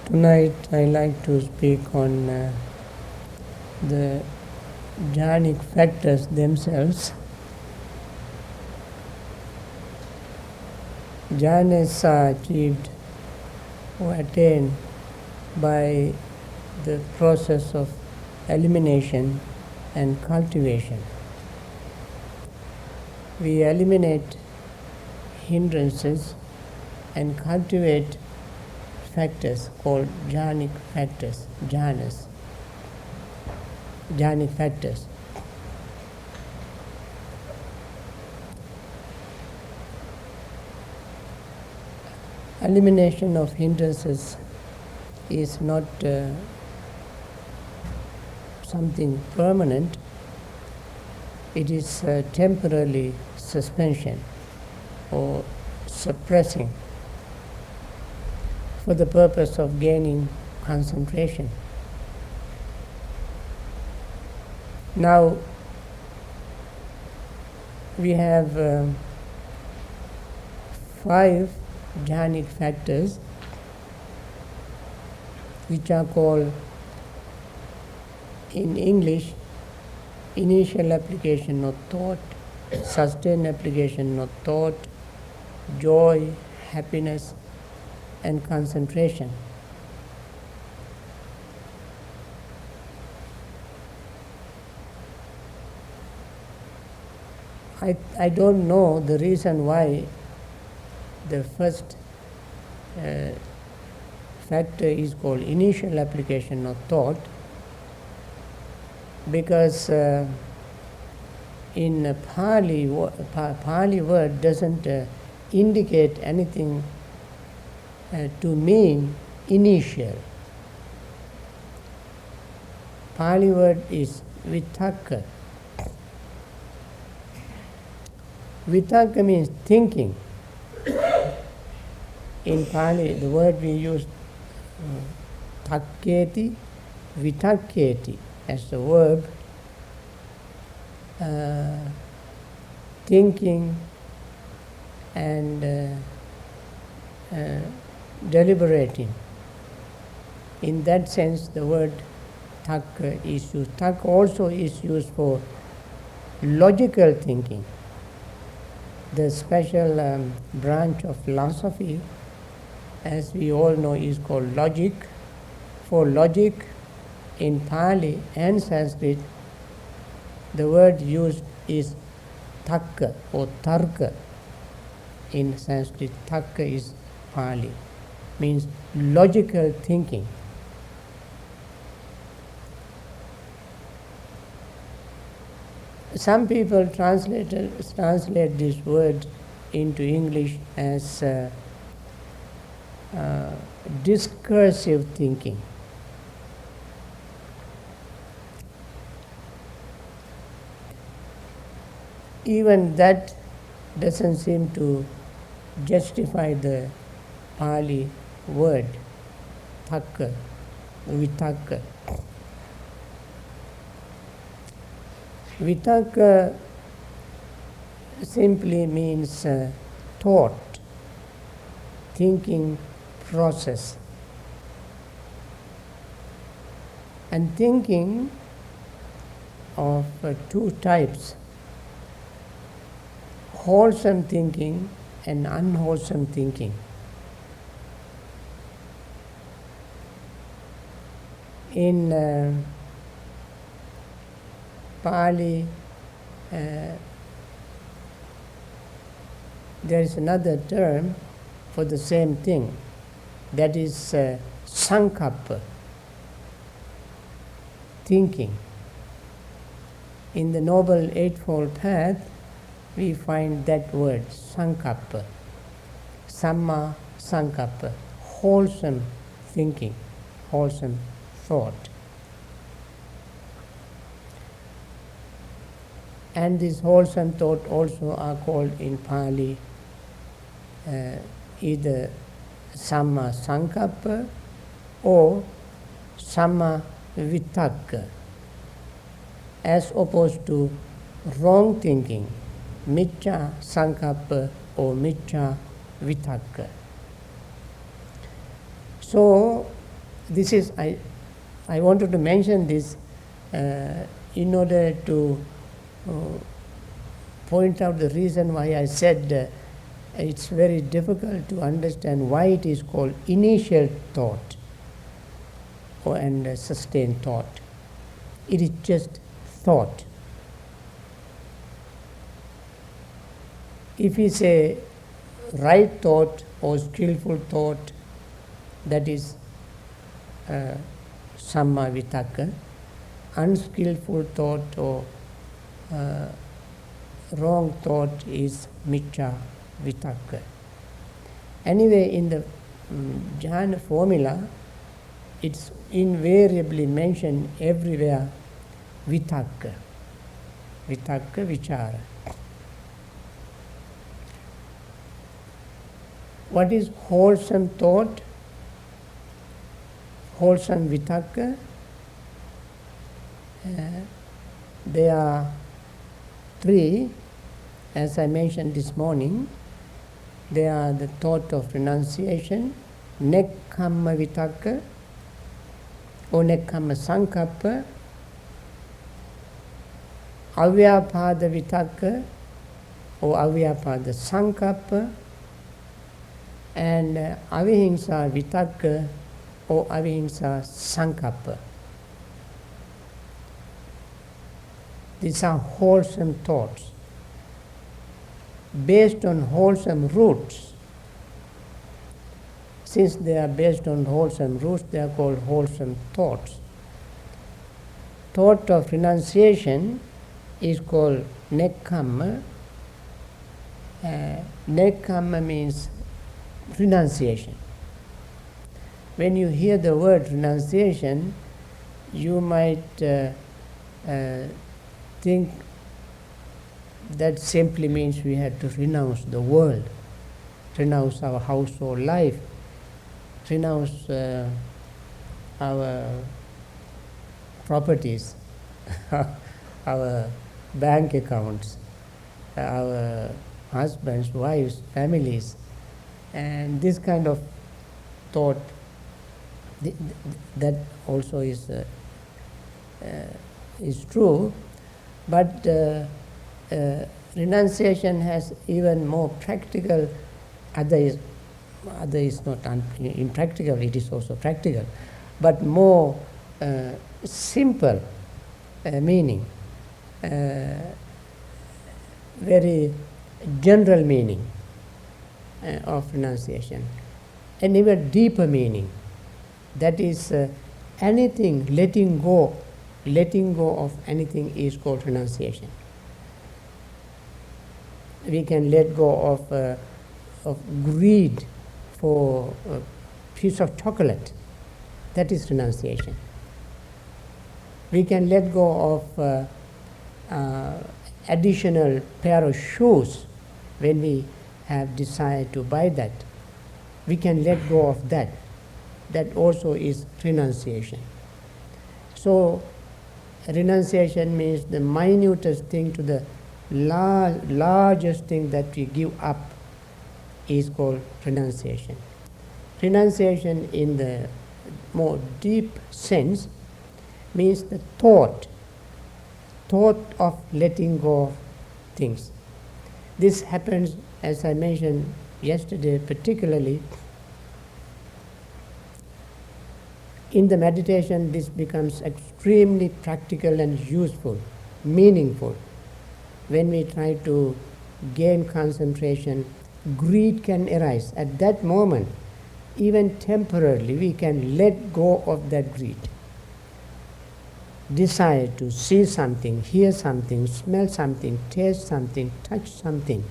Tonight I like to speak on the jhanic factors themselves. Jhanas are achieved or attained by the process of elimination and cultivation. We eliminate hindrances and cultivate factors called jhanic factors, jhanas, jhanic factors. Elimination of hindrances is not something permanent. It is temporarily suspension or suppressing for the purpose of gaining concentration. Now we have 5 jhanic factors which are called in English initial application of thought, sustained application of thought, joy, happiness, and concentration. I don't know the reason why the first factor is called initial application of thought, because in Pali word doesn't indicate anything to mean initial. Pali word is vitakka. Vitakka means thinking. In Pali, the word we use, takketi, vitakketi, as the verb, thinking and deliberating. In that sense, the word takka is used. Takka also is used for logical thinking. The special branch of philosophy, as we all know, is called logic. For logic, in Pali and Sanskrit, the word used is takka or tarka. In Sanskrit, takka is Pali, means logical thinking. Some people translate this word into English as discursive thinking. Even that doesn't seem to justify the Pali word, takka, vitakka. Vitakka simply means thought, thinking process. And thinking of 2 types, wholesome thinking and unwholesome thinking. In Pali, there is another term for the same thing, that is sankappa, thinking. In the Noble Eightfold Path, we find that word, sankappa, samma sankappa, wholesome thinking, wholesome thought. And this wholesome thought also are called in Pali either samma sankappa or samma vitakka, as opposed to wrong thinking, miccha sankappa or miccha vitakka. So this is, I wanted to mention this in order to point out the reason why I said it's very difficult to understand why it is called initial thought and sustained thought. It is just thought. If we say right thought or skillful thought, that is samma vitakka. Unskillful thought or wrong thought is miccha vitakka. Anyway, in the jhana formula, it's invariably mentioned everywhere vitakka, vitakka vichara. What is wholesome thought? Wholesome vitakka? There are three, as I mentioned this morning. They are the thought of renunciation, nekkhamma vitakka, or nekkhamma sankappa, avyapada vitakka, or avyapada sankappa, and avihingsa vitakka, or avihingsa sankappa. These are wholesome thoughts, based on wholesome roots. Since they are based on wholesome roots, they are called wholesome thoughts. Thought of renunciation is called nekkhamma. Nekkhamma means renunciation. When you hear the word renunciation, you might think that simply means we had to renounce the world, renounce our household life, renounce our properties, our bank accounts, our husbands, wives, families, and this kind of thought. That also is true, but renunciation has even more practical. Other is not impractical. It is also practical, but more simple meaning, very general meaning of renunciation, and even deeper meaning. That is, anything, letting go of anything is called renunciation. We can let go of greed for a piece of chocolate. That is renunciation. We can let go of additional pair of shoes when we have decided to buy that. We can let go of that. That also is renunciation. So renunciation means the minutest thing to the largest thing that we give up is called renunciation. Renunciation in the more deep sense means the thought of letting go of things. This happens, as I mentioned yesterday, particularly in the meditation. This becomes extremely practical and useful, meaningful. When we try to gain concentration, greed can arise. At that moment, even temporarily, we can let go of that greed. Desire to see something, hear something, smell something, taste something, touch something,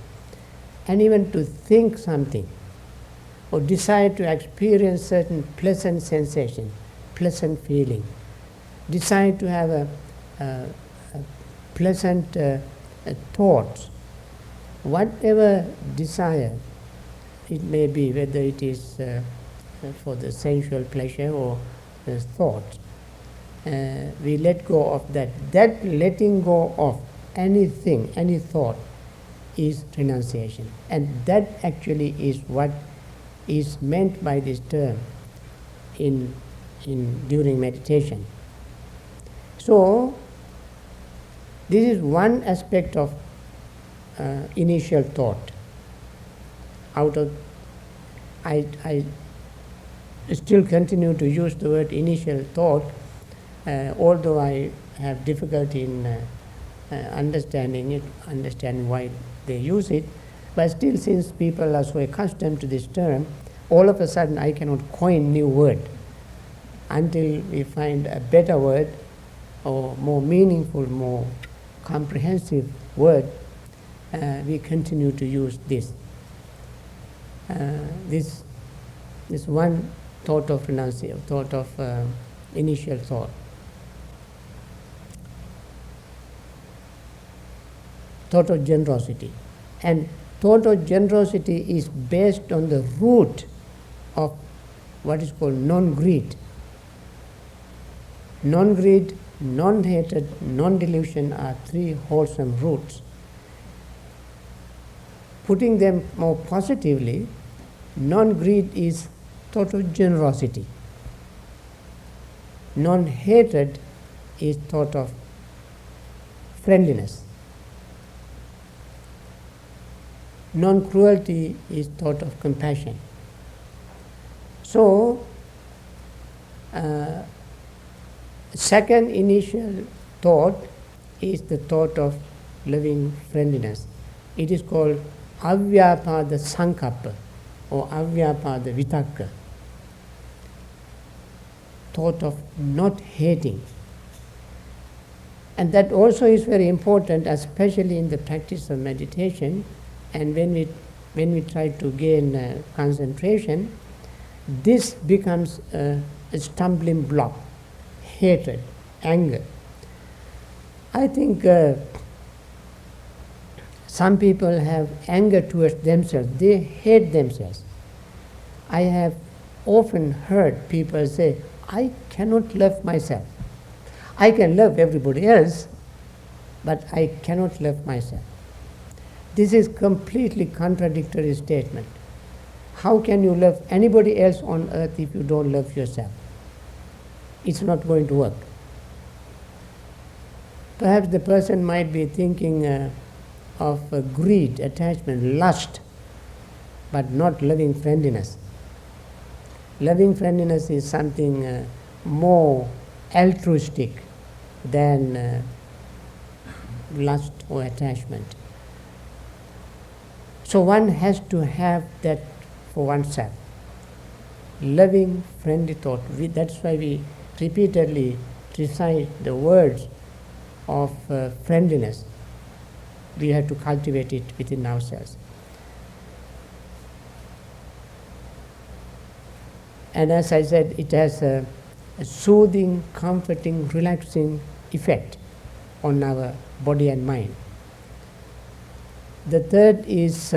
and even to think something, or desire to experience certain pleasant sensation, pleasant feeling, desire to have a pleasant thoughts, whatever desire it may be, whether it is for the sensual pleasure or the thought, we let go of that. That letting go of anything, any thought, is renunciation. And that actually is what is meant by this term in during meditation. So this is one aspect of initial thought. I still continue to use the word initial thought, although I have difficulty in understanding why they use it. But still, since people are so accustomed to this term, all of a sudden I cannot coin new word until we find a better word or more meaningful, more comprehensive word. We continue to use this. This one thought of renunciation, thought of initial thought. Thought of generosity. And thought of generosity is based on the root of what is called non-greed. Non-greed, non-hatred, non-delusion are three wholesome roots. Putting them more positively, non-greed is thought of generosity. Non-hatred is thought of friendliness. Non-cruelty is thought of compassion. So, second initial thought is the thought of loving friendliness. It is called avyapada sankappa or avyapada vitakka. Thought of not hating. And that also is very important, especially in the practice of meditation. And when we try to gain concentration, this becomes a stumbling block. Hatred, anger. I think some people have anger towards themselves. They hate themselves. I have often heard people say, I cannot love myself. I can love everybody else, but I cannot love myself. This is completely contradictory statement. How can you love anybody else on earth if you don't love yourself? It's not going to work. Perhaps the person might be thinking of greed, attachment, lust, but not loving friendliness. Loving friendliness is something more altruistic than lust or attachment. So one has to have that for oneself. Loving, friendly thought. That's why we repeatedly recite the words of friendliness. We have to cultivate it within ourselves. And as I said, it has a soothing, comforting, relaxing effect on our body and mind. The third is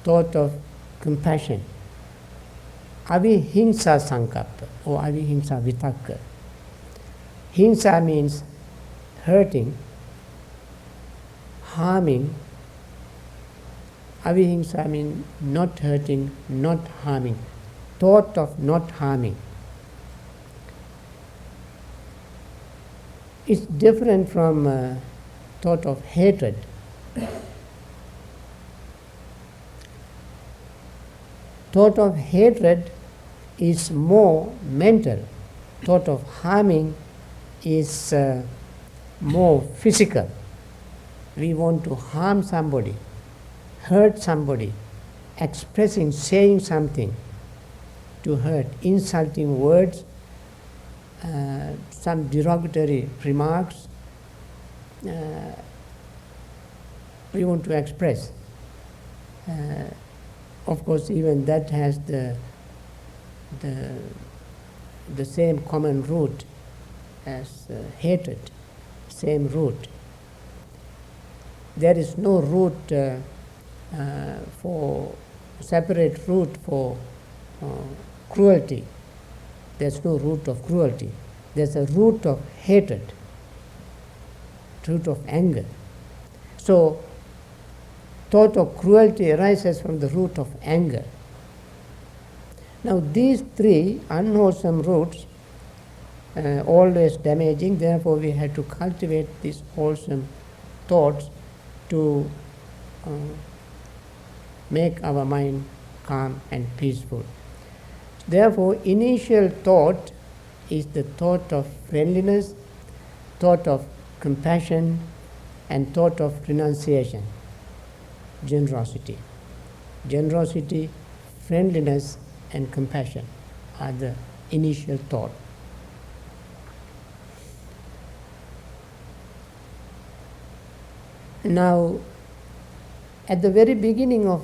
thought of compassion. Avihimsa sankappa or avihimsa vitakka. Himsa means hurting, harming. Avihimsa means not hurting, not harming. Thought of not harming. It's different from thought of hatred. Thought of hatred is more mental. Thought of harming is more physical. We want to harm somebody, hurt somebody, expressing, saying something to hurt, insulting words, some derogatory remarks. We want to express. Of course, even that has the same common root as hatred, same root. There is no root separate root for cruelty. There's no root of cruelty. There's a root of hatred, root of anger. So, thought of cruelty arises from the root of anger. Now these three unwholesome roots always damaging, therefore we have to cultivate these wholesome thoughts to make our mind calm and peaceful. Therefore, initial thought is the thought of friendliness, thought of compassion, and thought of renunciation, generosity. Generosity, friendliness, and compassion are the initial thought. Now, at the very beginning of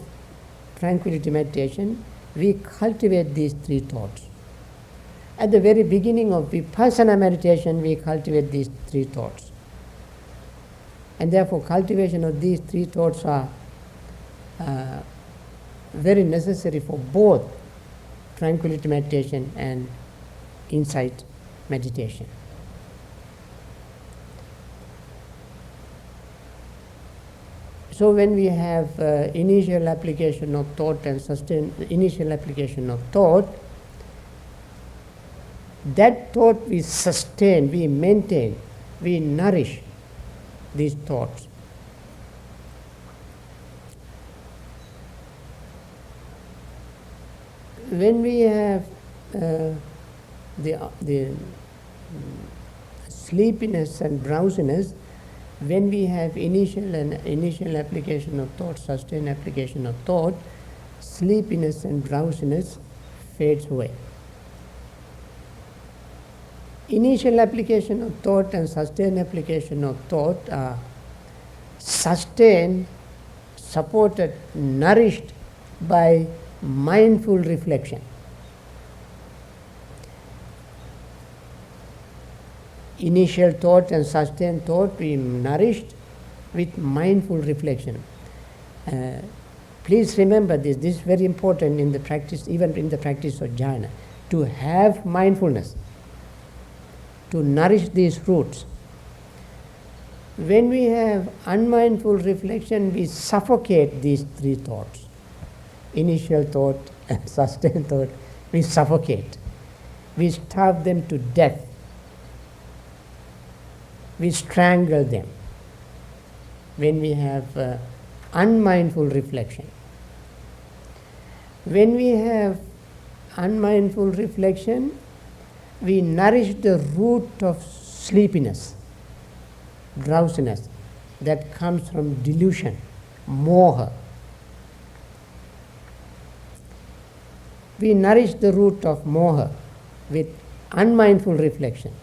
tranquility meditation, we cultivate these three thoughts. At the very beginning of vipassana meditation, we cultivate these three thoughts. And therefore, cultivation of these three thoughts are very necessary for both tranquility meditation and insight meditation. So when we have initial application of thought and initial application of thought, that thought we sustain, we maintain, we nourish these thoughts. When we have the sleepiness and drowsiness, when we have initial application of thought, sustained application of thought, sleepiness and drowsiness fades away. Initial application of thought and sustained application of thought are sustained, supported, nourished by mindful reflection. Initial thought and sustained thought we nourished with mindful reflection. Please remember this is very important in the practice, even in the practice of jhana, to have mindfulness, to nourish these roots. When we have unmindful reflection, we suffocate these three thoughts. Initial thought and sustained thought, we suffocate. We starve them to death. We strangle them when we have unmindful reflection. When we have unmindful reflection, we nourish the root of sleepiness, drowsiness that comes from delusion, moha. We nourish the root of moha with unmindful reflection.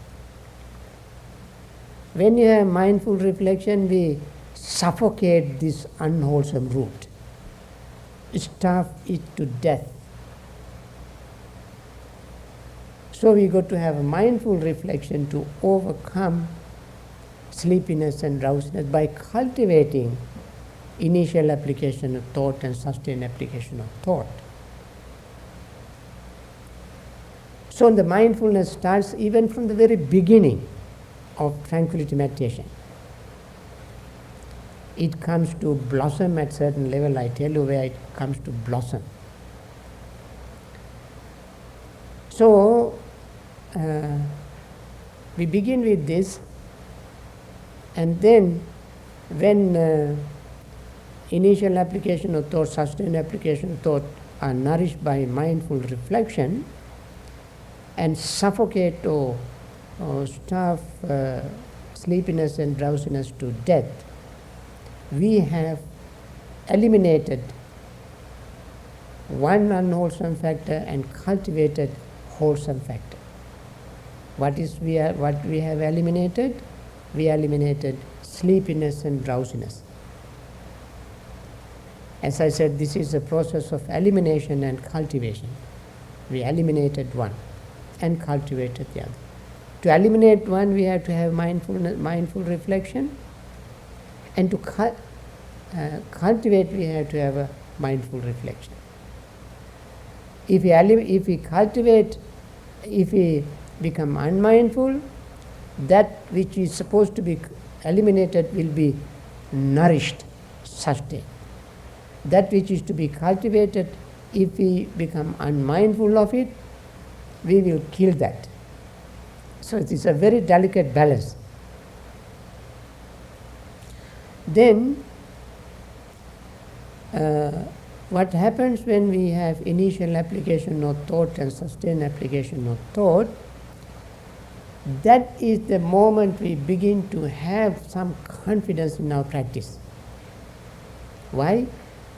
When you have mindful reflection, we suffocate this unwholesome root, starve it to death. So we got to have a mindful reflection to overcome sleepiness and drowsiness by cultivating initial application of thought and sustained application of thought. So the mindfulness starts even from the very beginning of tranquility meditation. It comes to blossom at certain level. I tell you where it comes to blossom. So we begin with this, and then when initial application of thought, sustained application of thought are nourished by mindful reflection and suffocate or starve sleepiness and drowsiness to death, we have eliminated one unwholesome factor and cultivated wholesome factor. What we have eliminated? We eliminated sleepiness and drowsiness. As I said, this is a process of elimination and cultivation. We eliminated one and cultivated the other. To eliminate one, we have to have mindful reflection, and to cultivate, we have to have a mindful reflection. If we cultivate, if we become unmindful, that which is supposed to be eliminated will be nourished, sustained. That which is to be cultivated if we become unmindful of it, we will kill that. So it is a very delicate balance. Then, what happens when we have initial application of thought and sustained application of thought, that is the moment we begin to have some confidence in our practice. Why?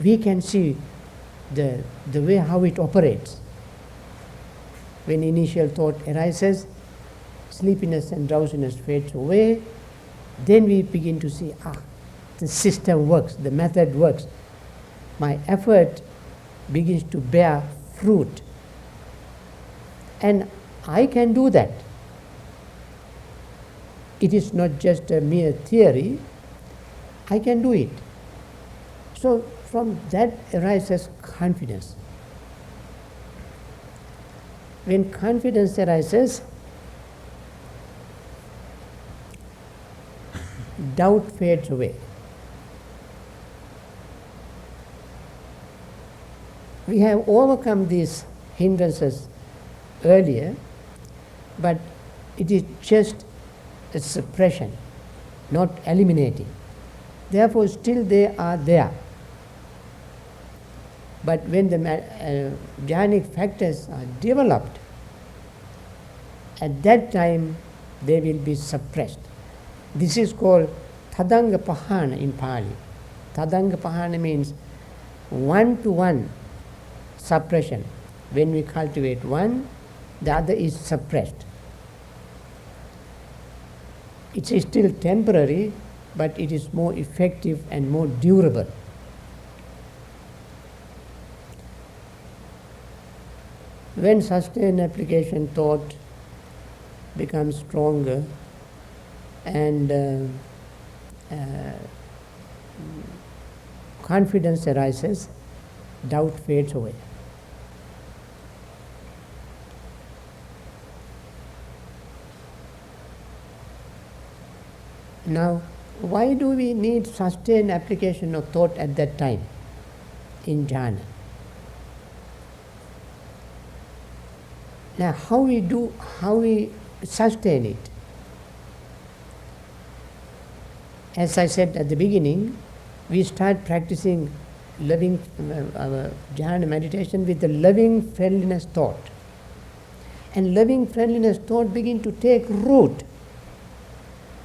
We can see the way how it operates. When initial thought arises, sleepiness and drowsiness fades away, then we begin to see, the system works, the method works. My effort begins to bear fruit. And I can do that. It is not just a mere theory, I can do it. So from that arises confidence. When confidence arises, doubt fades away. We have overcome these hindrances earlier, but it is just a suppression, not eliminating. Therefore, still they are there. But when the jhanic factors are developed, at that time they will be suppressed. This is called tadanga pahana in Pali. Tadanga pahana means one-to-one suppression. When we cultivate one, the other is suppressed. It is still temporary, but it is more effective and more durable. When sustained application thought becomes stronger and confidence arises, doubt fades away. Now, why do we need sustained application of thought at that time in jhana? Now, how we sustain it? As I said at the beginning, we start practicing loving our jhana meditation with the loving friendliness thought. And loving friendliness thought begin to take root.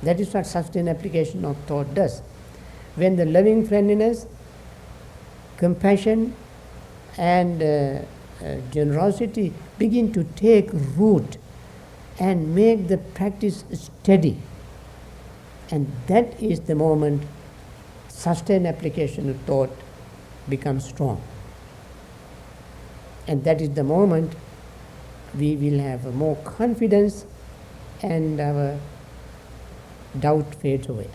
That is what sustained application of thought does. When the loving friendliness, compassion and generosity begin to take root and make the practice steady. And that is the moment sustained application of thought becomes strong. And that is the moment we will have more confidence and our doubt fades away.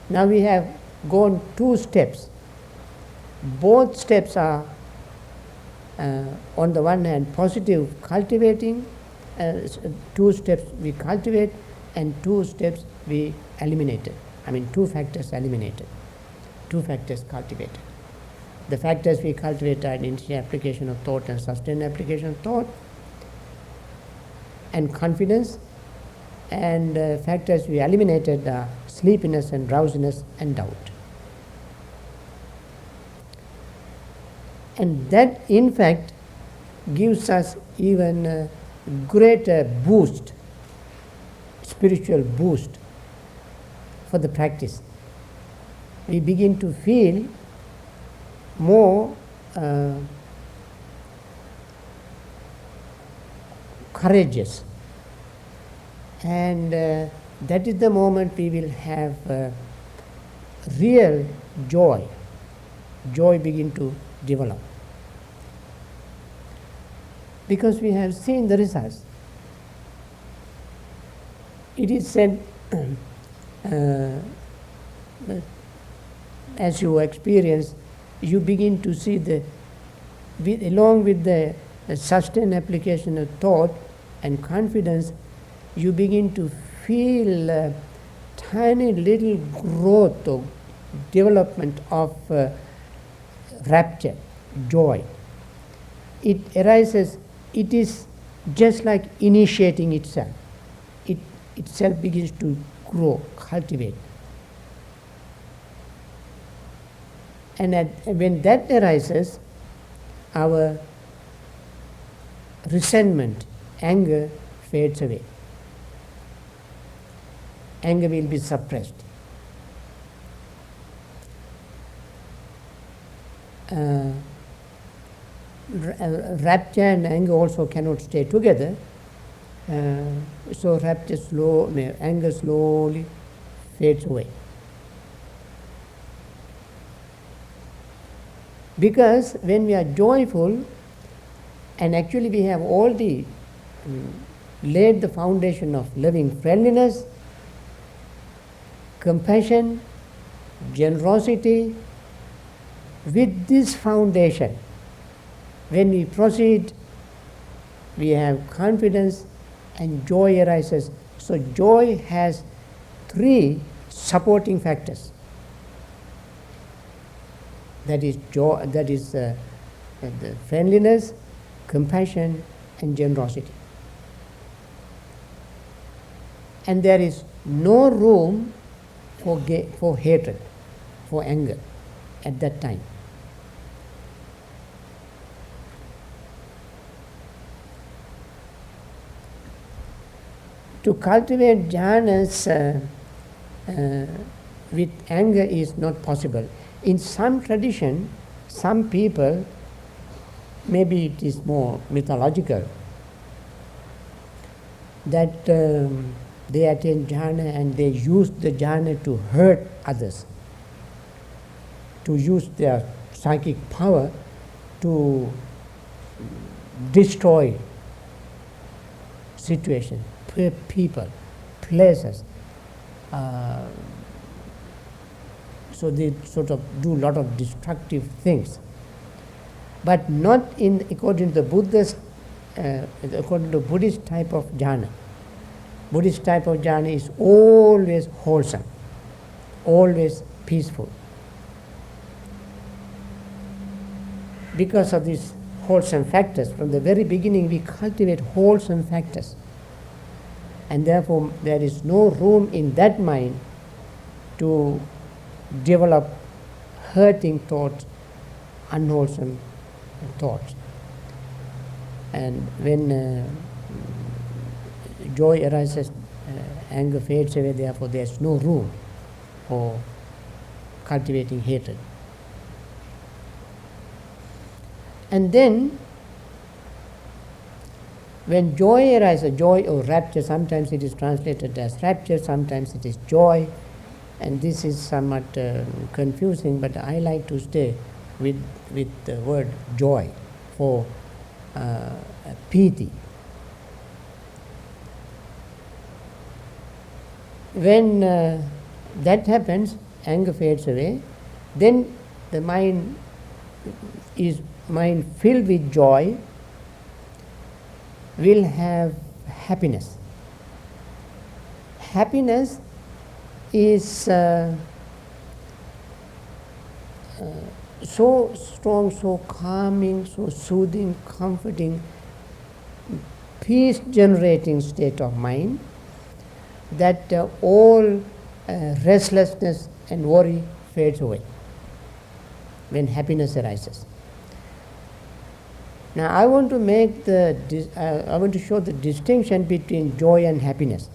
Now we have gone 2 steps. Both steps are on the one hand positive cultivating, 2 steps we cultivate and 2 steps we eliminated. 2 factors eliminated, 2 factors cultivated. The factors we cultivate are initial application of thought and sustained application of thought and confidence, and factors we eliminated are sleepiness and drowsiness and doubt. And that in fact gives us even a greater boost, spiritual boost for the practice. We begin to feel more courageous, and that is the moment we will have real joy. Joy begin to develop, because we have seen the results. It is said, as you experience, you begin to see along with the sustained application of thought and confidence, you begin to feel tiny little growth or development of rapture, joy. It arises, it is just like initiating itself. It itself begins to grow, cultivate. And when that arises, our resentment, anger fades away. Anger will be suppressed. Rapture and anger also cannot stay together. So anger slowly fades away. Because when we are joyful, and actually we have already laid the foundation of loving friendliness, compassion, generosity. With this foundation, when we proceed, we have confidence and joy arises. So joy has 3 supporting factors. That is joy. That is the friendliness, compassion, and generosity. And there is no room for hatred, for anger at that time. To cultivate jhanas with anger is not possible. In some tradition, some people, maybe it is more mythological, that they attain jhana and they use the jhana to hurt others, to use their psychic power to destroy situations, people, places. So they sort of do a lot of destructive things. But not according to the Buddhist, according to Buddhist type of jhana. Buddhist type of jhana is always wholesome, always peaceful. Because of these wholesome factors, from the very beginning we cultivate wholesome factors. And therefore there is no room in that mind to develop hurting thoughts, unwholesome thoughts. And when joy arises, anger fades away, therefore there is no room for cultivating hatred. And then when joy arises, joy or rapture, sometimes it is translated as rapture, sometimes it is joy, and this is somewhat confusing, but I like to stay with the word joy for piti. When that happens, anger fades away, then the mind filled with joy will have happiness. Happiness is so strong, so calming, so soothing, comforting, peace-generating state of mind that all restlessness and worry fades away when happiness arises. Now I want to show the distinction between joy and happiness,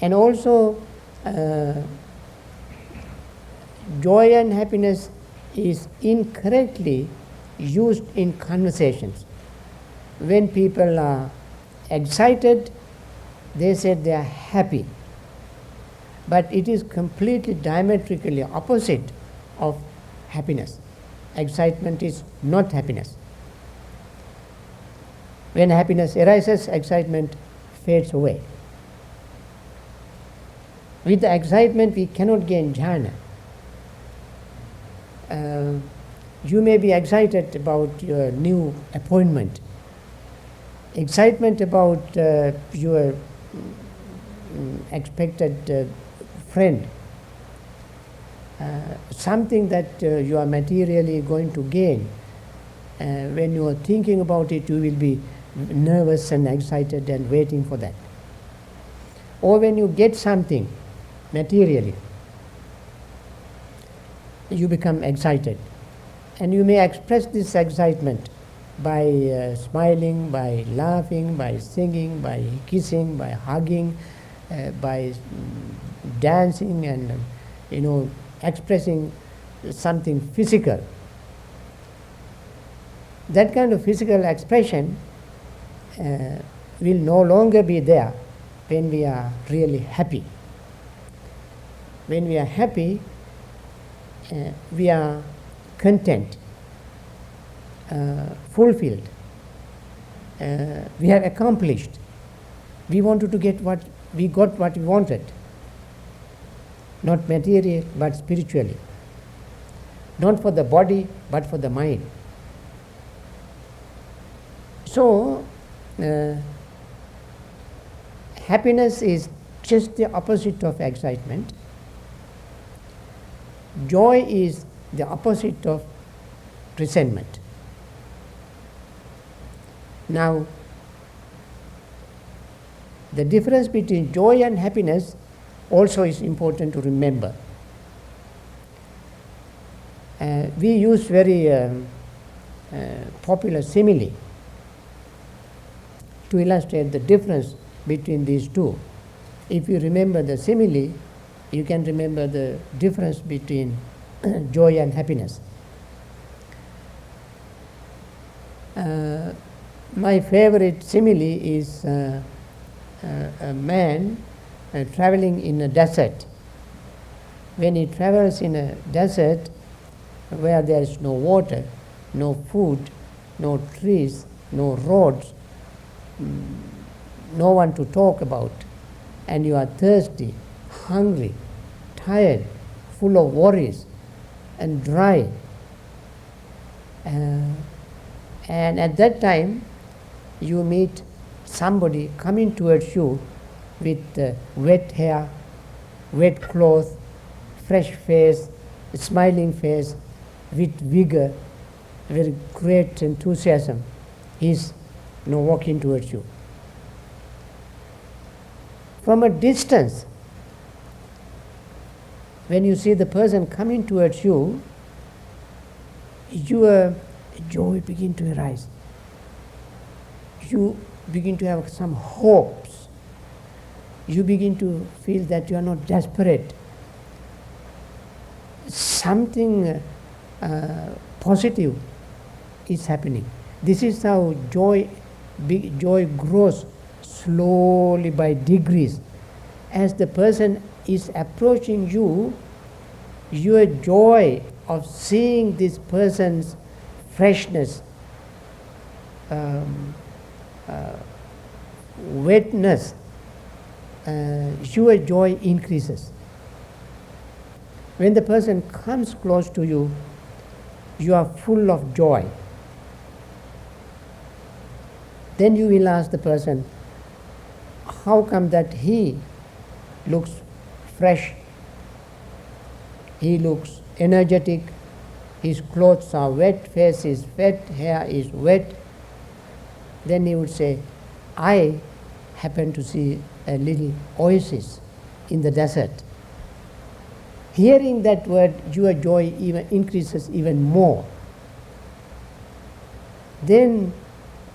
and also joy and happiness is incorrectly used in conversations. When people are excited, they say they are happy, but it is completely diametrically opposite of happiness. Excitement is not happiness. When happiness arises, excitement fades away. With the excitement, we cannot gain jhana. You may be excited about your new appointment, excitement about your expected friend, something that you are materially going to gain. When you are thinking about it, you will be nervous and excited and waiting for that. Or when you get something materially, you become excited. And you may express this excitement by smiling, by laughing, by singing, by kissing, by hugging, by dancing and expressing something physical. That kind of physical expression will no longer be there when we are really happy. When we are happy, we are content, fulfilled. We have accomplished. We wanted to get what we got, what we wanted. Not materially, but spiritually. Not for the body, but for the mind. So, happiness is just the opposite of excitement. Joy is the opposite of resentment. Now, the difference between joy and happiness also is important to remember. We use very popular simile to illustrate the difference between these two. If you remember the simile, you can remember the difference between joy and happiness. My favorite simile is a man traveling in a desert. When he travels in a desert where there is no water, no food, no trees, no roads, no one to talk about, and you are thirsty, hungry, tired, full of worries, and dry. And at that time, you meet somebody coming towards you with wet hair, wet clothes, fresh face, smiling face, with vigor, with great enthusiasm. He's walking towards you. From a distance, when you see the person coming towards you, your joy begins to arise. You begin to have some hopes. You begin to feel that you are not desperate. Something positive is happening. This is how joy grows slowly by degrees. As the person is approaching you, your joy of seeing this person's freshness, wetness, your joy increases. When the person comes close to you, you are full of joy. Then you will ask the person, how come that he looks fresh, he looks energetic, his clothes are wet, face is wet, hair is wet? Then he would say, I happen to see a little oasis in the desert. Hearing that word, your joy even increases even more. Then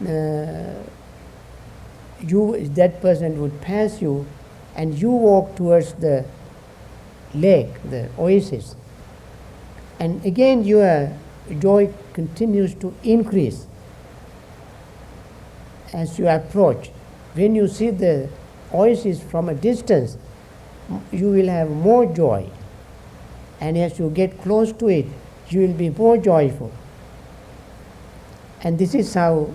that person would pass you, and you walk towards the lake, the oasis, and again your joy continues to increase as you approach. When you see the oasis from a distance, you will have more joy, and as you get close to it, you will be more joyful. And this is how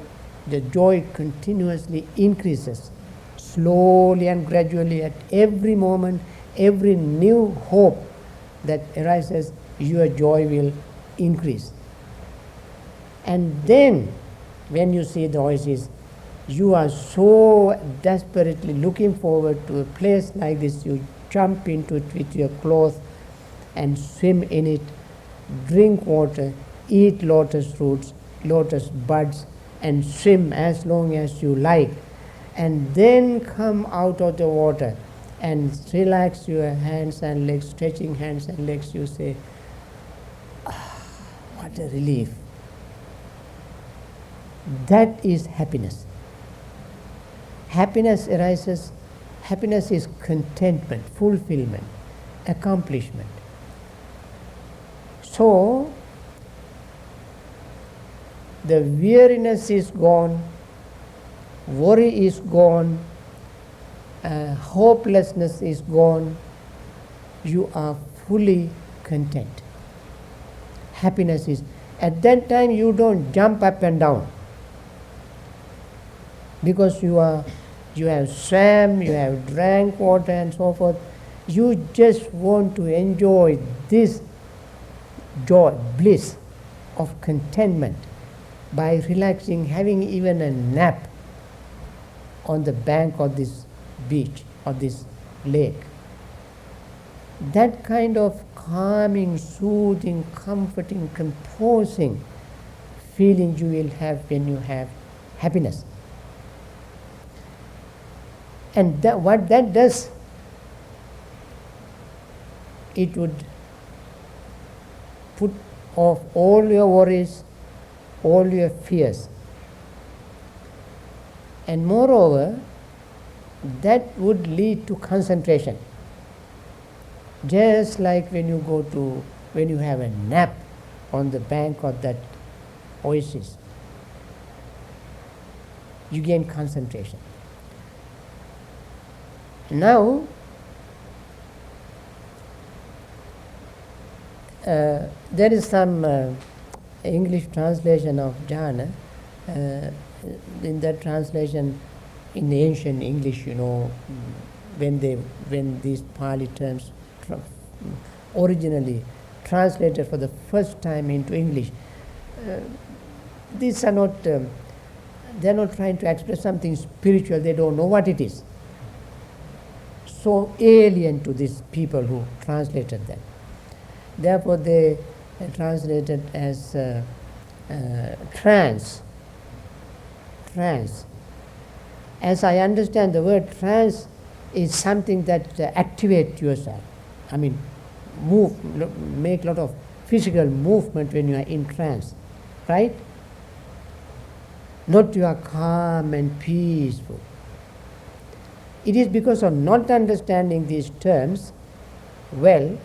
the joy continuously increases, slowly and gradually. At every moment, every new hope that arises, your joy will increase. And then, when you see the oasis, you are so desperately looking forward to a place like this. You jump into it with your clothes, and swim in it, drink water, eat lotus roots, lotus buds, and swim as long as you like, and then come out of the water and relax your hands and legs, stretching hands and legs. You say, what a relief. That is happiness. Happiness is contentment, fulfillment, accomplishment. So, the weariness is gone, worry is gone, hopelessness is gone. You are fully content. Happiness is, at that time you don't jump up and down, because you have swam, you have drank water and so forth. You just want to enjoy this joy, bliss of contentment by relaxing, having even a nap on the bank of this beach or this lake. That kind of calming, soothing, comforting, composing feeling you will have when you have happiness. And what that does, it would put off all your worries, all your fears. And moreover, that would lead to concentration. Just like when you have a nap on the bank of that oasis, you gain concentration. Now, there is some English translation of jhana. In that translation, in ancient English, when these Pali terms originally translated for the first time into English, these are not. They are not trying to express something spiritual. They don't know what it is. So alien to these people who translated that. Therefore, they translated as trance. Trance. As I understand, the word trance is something that activates yourself. I mean, make a lot of physical movement when you are in trance, right? Not you are calm and peaceful. It is because of not understanding these terms well,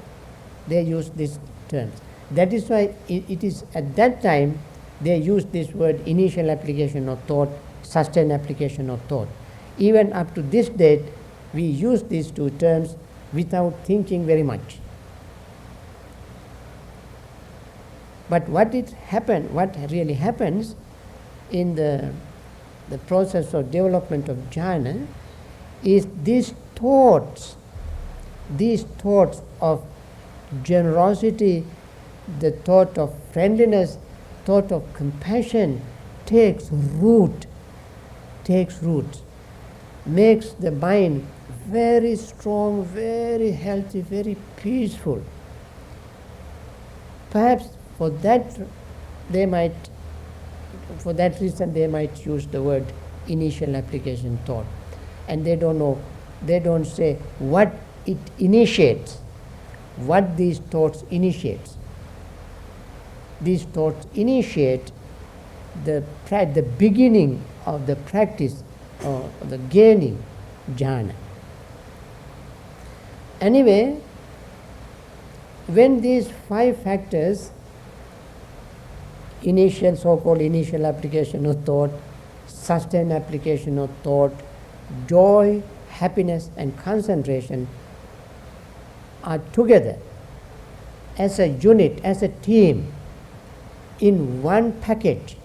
they use these terms. That is why it is at that time they use this word initial application of thought, sustained application of thought. Even up to this date, we use these two terms without thinking very much. But what really happens in the process of development of jhana is these thoughts of generosity, the thought of friendliness, thought of compassion takes root, makes the mind very strong, very healthy, very peaceful. Perhaps for that reason they might use the word initial application thought. And they don't say what it initiates, what these thoughts initiates. These thoughts initiate the beginning of the practice or the gaining jhana. Anyway, when these 5 factors, so-called initial application of thought, sustained application of thought, joy, happiness and concentration are together as a unit, as a team, in one package,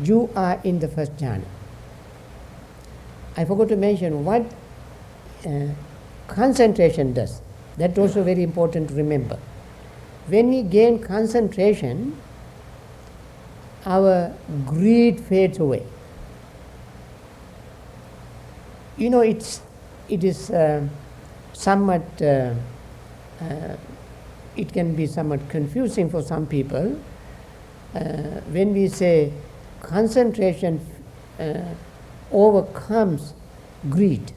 you are in the first jhana. I forgot to mention what concentration does. That's also very important to remember. When we gain concentration, our greed fades away. It is somewhat it can be somewhat confusing for some people when we say concentration overcomes greed,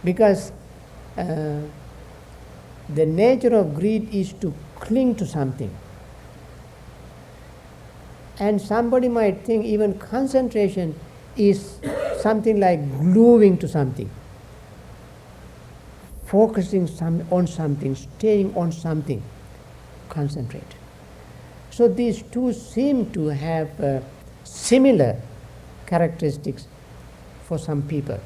because the nature of greed is to cling to something. And somebody might think even concentration is something like gluing to something, focusing on something, staying on something, concentrate. So these two seem to have similar characteristics for some people.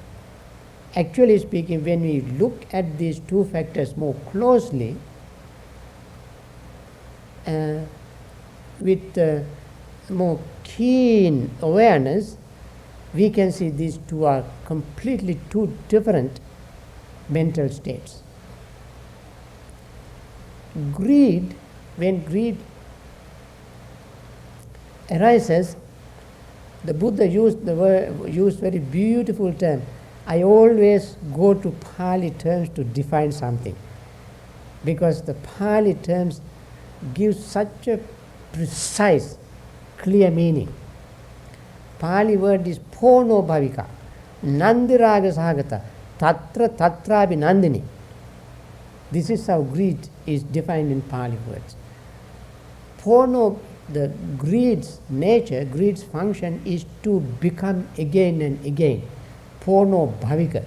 Actually speaking, when we look at these two factors more closely, with more keen awareness, we can see these two are completely two different mental states. Greed, when greed arises, the Buddha used very beautiful term. I always go to Pali terms to define something, because the Pali terms give such a precise, clear meaning. Pali word is pono bhavika, nandiraga sahagata, tatra tatrabi nandini. This is how greed is defined in Pali words. Pono, the greed's nature, greed's function is to become again and again. Pono bhavika.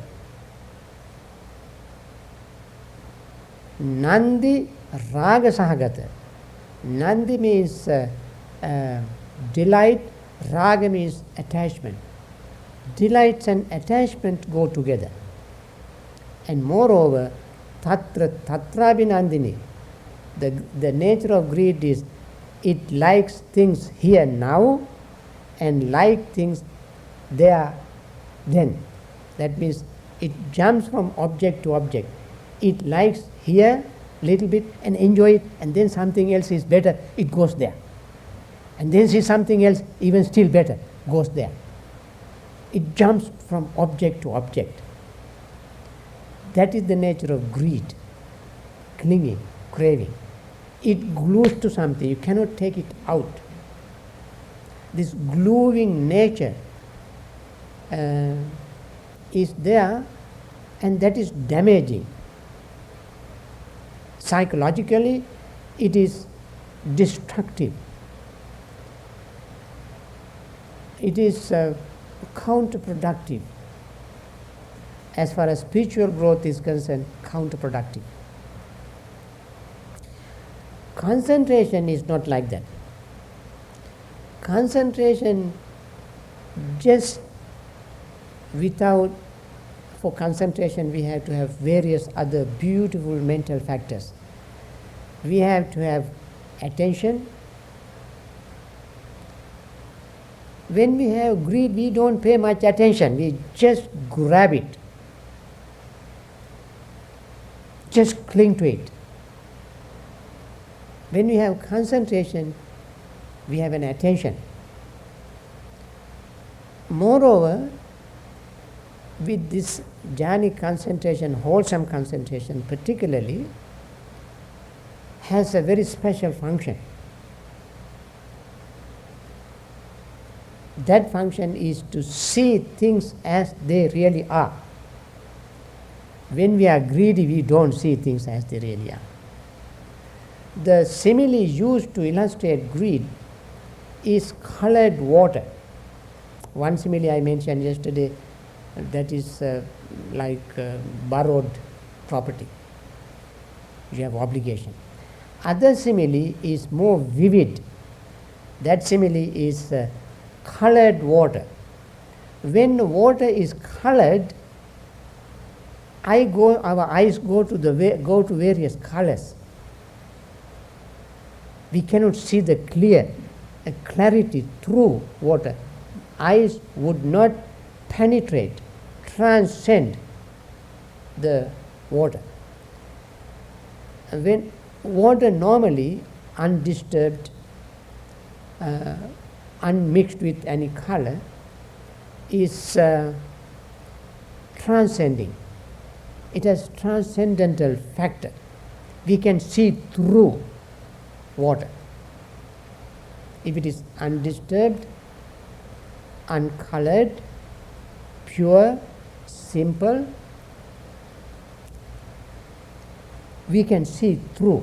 Nandi raga sahagata. Nandi means delight, raga means attachment. Delights and attachment go together. And moreover, tatrabhinandini, the nature of greed is it likes things here now and like things there then. That means it jumps from object to object. It likes here little bit and enjoy it, and then something else is better, it goes there. And then sees something else even still better, goes there. It jumps from object to object. That is the nature of greed, clinging, craving. It glues to something, you cannot take it out. This gluing nature is there, and that is damaging. Psychologically, it is destructive. It is counterproductive. As far as spiritual growth is concerned, counterproductive. Concentration is not like that. Concentration just for concentration we have to have various other beautiful mental factors. We have to have attention. When we have greed, we don't pay much attention. We just grab it. Just cling to it. When we have concentration, we have an attention. Moreover, with this jhanic concentration, wholesome concentration particularly, has a very special function. That function is to see things as they really are. When we are greedy, we don't see things as they really are. The simile used to illustrate greed is colored water. One simile I mentioned yesterday, that is like borrowed property. You have obligation. Other simile is more vivid. That simile is colored water. When the water is colored, our eyes go to various colors. We cannot see the clarity through water. Eyes would not penetrate, transcend the water. When water normally undisturbed, unmixed with any color, is transcending. it has transcendental factor. We can see through water. If it is undisturbed, uncolored, pure, simple, we can see through.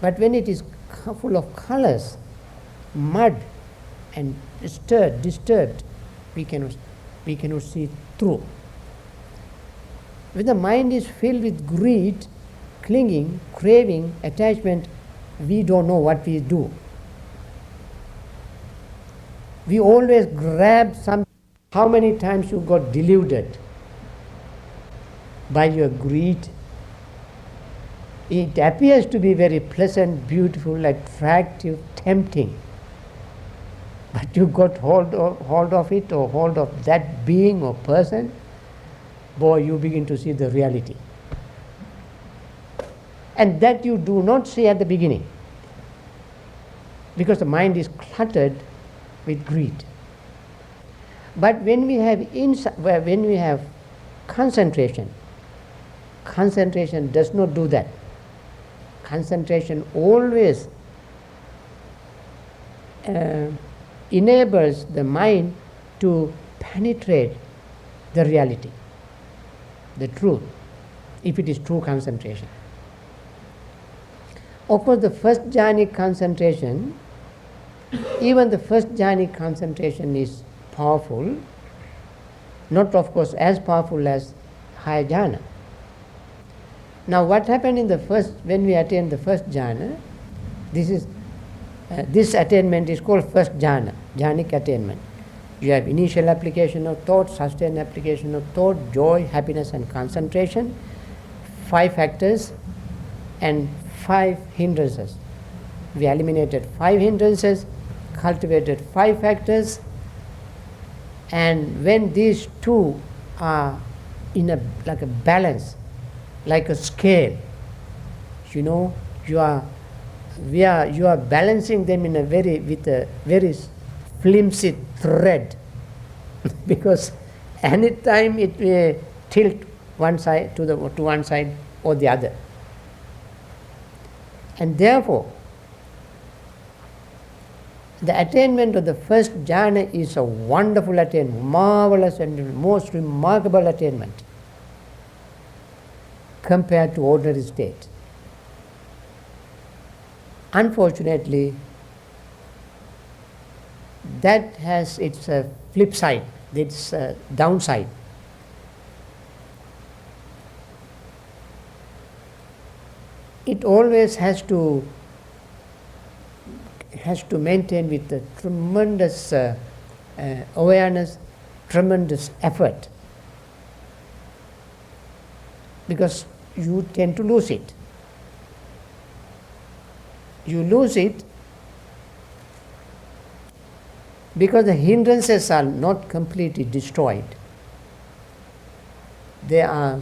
But when it is full of colors, mud and disturbed, we cannot see through. When the mind is filled with greed, clinging, craving, attachment, we don't know what we do. We always grab something. How many times you got deluded by your greed? It appears to be very pleasant, beautiful, attractive, tempting. But you got hold of it, or hold of that being or person, boy, you begin to see the reality. And that you do not see at the beginning, because the mind is cluttered with greed. But when we have concentration does not do that. Concentration always enables the mind to penetrate the reality, the truth, if it is true concentration. Of course, the first jhanic concentration, even the first jhanic concentration is powerful, not of course as powerful as higher jhana. Now what happened in the first, when we attain the first jhana, this attainment is called first jhana, jhanic attainment. You have initial application of thought, sustained application of thought, joy, happiness and concentration, 5 factors and 5 hindrances. We eliminated 5 hindrances, cultivated 5 factors, and when these two are in like a balance, like a scale, you are balancing them with a very flimsy thread because any time it may tilt one side to one side or the other. And therefore, the attainment of the first jhana is a wonderful attainment, marvelous and most remarkable attainment compared to ordinary state. Unfortunately, that has its flip side, its downside. It always has to maintain with a tremendous awareness, tremendous effort, because you tend to lose it. You lose it because the hindrances are not completely destroyed. They are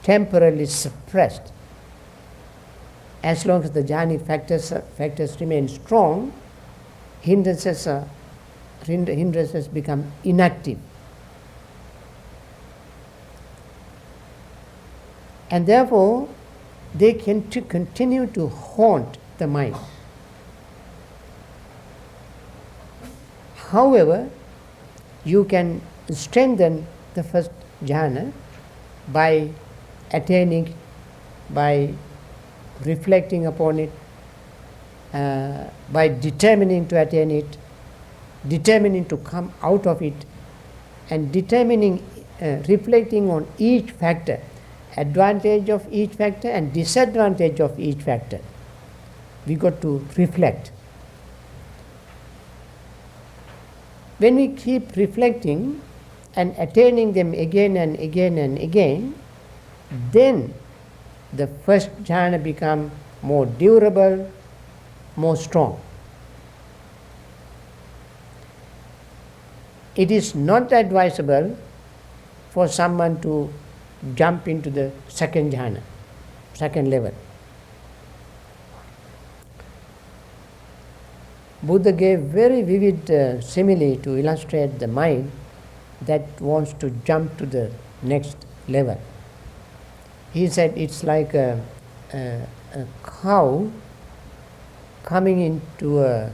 temporarily suppressed. As long as the jhanic factors remain strong, hindrances become inactive. And therefore, they can continue to haunt the mind. However, you can strengthen the first jhana by attaining, by reflecting upon it, by determining to attain it, determining to come out of it, and reflecting on each factor, advantage of each factor and disadvantage of each factor. We got to reflect. When we keep reflecting and attaining them again and again and again, then the first jhana become more durable, more strong. It is not advisable for someone to jump into the second jhana, second level. Buddha gave very vivid simile to illustrate the mind that wants to jump to the next level. He said it's like a cow coming into a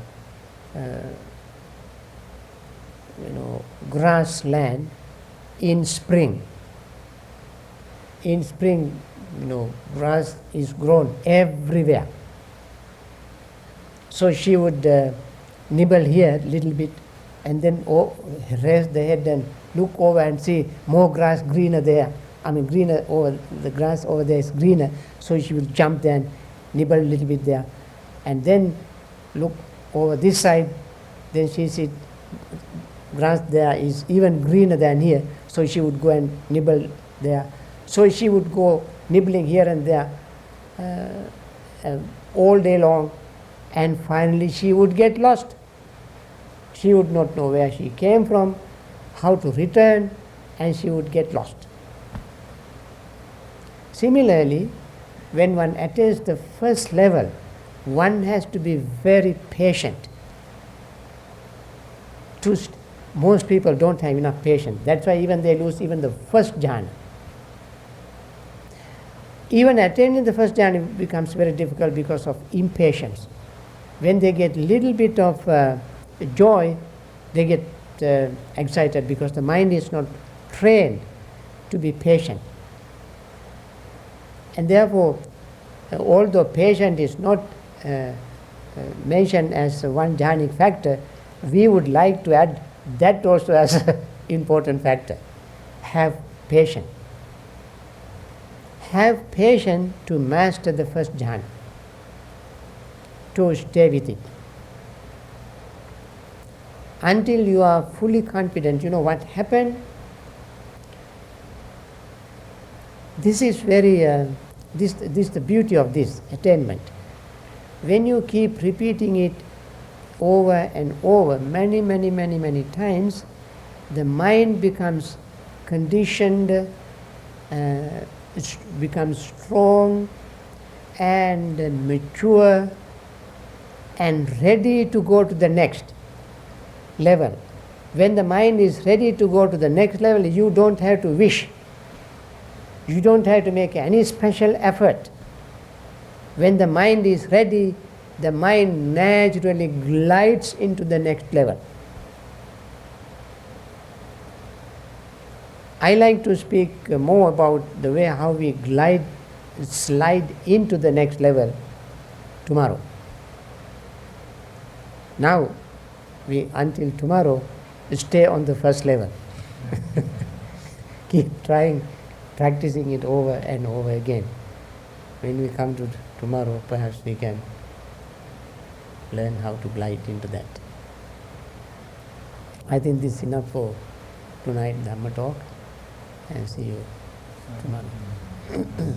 grassland in spring. In spring, grass is grown everywhere. So she would nibble here a little bit and then raise the head and look over and see more grass greener there. Greener over the grass over there is greener. So she will jump there and nibble a little bit there. And then look over this side, then she sees grass there is even greener than here. So she would go and nibble there. So she would go nibbling here and there all day long, and finally she would get lost. She would not know where she came from, how to return, and she would get lost. Similarly, when one attains the first level, one has to be very patient. Most people don't have enough patience. That's why even they lose even the first jhana. Even attaining the first jhana becomes very difficult because of impatience. When they get little bit of joy, they get excited because the mind is not trained to be patient. And therefore, although patience is not mentioned as one jhanic factor, we would like to add that also as an important factor. Have patience. Have patience to master the first jhana, to stay with it. Until you are fully confident, what happened. This is very, this the beauty of this attainment. When you keep repeating it over and over, many times, the mind becomes conditioned, it becomes strong and mature and ready to go to the next level. When the mind is ready to go to the next level, you don't have to wish. You don't have to make any special effort. When the mind is ready, the mind naturally glides into the next level. I like to speak more about the way how we slide into the next level tomorrow. Now, until tomorrow, stay on the first level. Keep trying, practicing it over and over again. When we come to tomorrow, perhaps we can learn how to glide into that. I think this is enough for tonight Dhamma talk, and see you tomorrow.